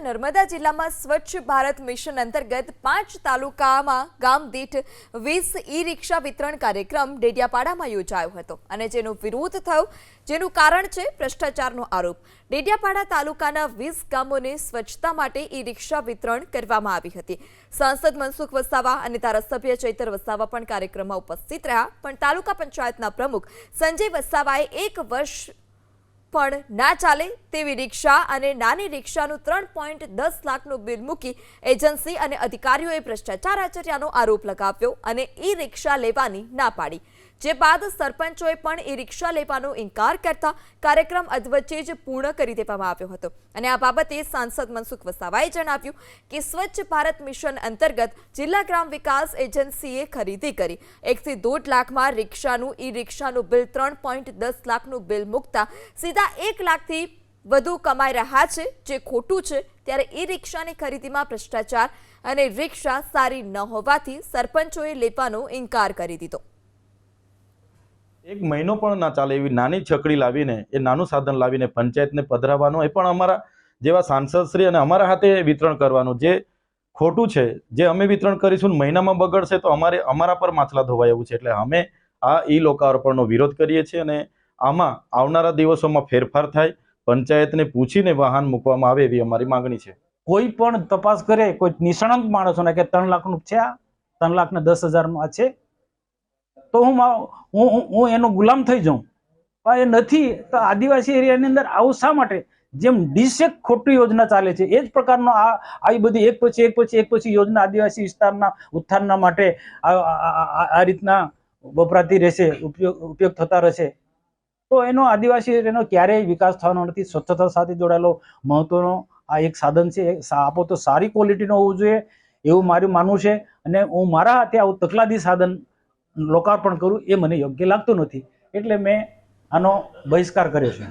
નર્મદા જિલ્લામાં સ્વચ્છ ભારત મિશન અંતર્ગત 5 તાલુકામાં ગામ દીઠ 20 ઈ-રિક્ષા વિતરણ કાર્યક્રમ ડેડિયાપાડામાં યોજાયો હતો અને જેનો વિરોધ થયો, જેનું કારણ છે ભ્રષ્ટાચારનો આરોપ। ડેડિયાપાડા તાલુકાના 20 ગામોને સ્વચ્છતા માટે ઈ-રિક્ષા વિતરણ કરવામાં આવી હતી। સાંસદ મનસુખ વસાવા અને ધારાસભ્ય ચૈતર વસાવા પણ કાર્યક્રમમાં ઉપસ્થિત રહ્યા, પણ તાલુકા પંચાયતના પ્રમુખ સંજય વસાવાએ 1 વર્ષ પણ ના ચાલે તેવી રિક્ષા અને નાની રિક્ષાનું 3.10 લાખનું બિલ મૂકી એજન્સી અને અધિકારીઓએ ભ્રષ્ટાચાર આચર્યાનો આરોપ લગાવ્યો અને ઈ-રિક્ષા લેવાની ના પાડી, જે બાદ સરપંચોએ પણ ઈ-રિક્ષા લેવાનો ઇનકાર કરતા કાર્યક્રમ અધવચ્ચે જ પૂર્ણ કરી દેવામાં આવ્યો હતો। અને આ બાબતે સાંસદ મનસુખ વસાવાએ જણાવ્યું કે સ્વચ્છ ભારત મિશન અંતર્ગત જિલ્લા ગ્રામ વિકાસ એજન્સીએ ખરીદી કરી 1 થી 2 લાખમાં રિક્ષાનું ઈ-રિક્ષાનું બિલ 3.10 લાખનું બિલ મૂકતા સીધા 1 લાખથી વધુ કમાઈ રહ્યા છે, જે ખોટું છે। ત્યારે ઈ-રિક્ષાની ખરીદીમાં ભ્રષ્ટાચાર અને રિક્ષા સારી ન હોવાથી સરપંચોએ લેવાનો ઇનકાર કરી દીધો। 1 મહિનો પણ ના ચાલે એવી નાની છકડી લાવીને એ નાનું સાધન લાવીને પંચાયતને પધરાવવાનું, એ પણ અમારા જેવા સાંસદશ્રી અને અમારા હાથે વિતરણ કરવાનું, જે ખોટું છે। જે અમે વિતરણ કરીશું મહિનામાં બગડશે તો અમારા પર માછલા ધોવાય એવું છે। એટલે અમે આ ઈ-લોકાર્પણનો વિરોધ કરીએ છીએ અને આમાં આવનારા દિવસોમાં ફેરફાર થાય, પંચાયતને પૂછીને વાહન મૂકવામાં આવે એવી અમારી માંગણી છે। કોઈ પણ તપાસ કરે, કોઈ નિષ્ણાંત માણસોને કે 3 લાખનું છે, 3,10,000 આ છે, તો હું એનો ગુલામ થઈ જાઉં, પણ એ નથી। તો આદિવાસી એરિયાની અંદર આવું શા માટે? જેમ ડીસેક ખોટી યોજના ચાલે છે, એ જ પ્રકારનો આવી બધી એક પછી યોજના આદિવાસી વિસ્તારના ઉત્થાનના માટે આ રીતના વપરાતી રહેશે, ઉપયોગ થતા રહેશે, તો એનો આદિવાસી એરિયાનો ક્યારેય વિકાસ થવાનો નથી। સ્વચ્છતા સાથે જોડાયેલો મહત્વનો આ એક સાધન છે। આપો તો સારી ક્વોલિટીનો હોવું જોઈએ એવું મારું માનવું છે, અને હું મારા હાથે આવું તકલાદી સાધન લોકાર્પણ કરું એ મને યોગ્ય લાગતું નથી, એટલે મેં આનો બહિષ્કાર કર્યો છે।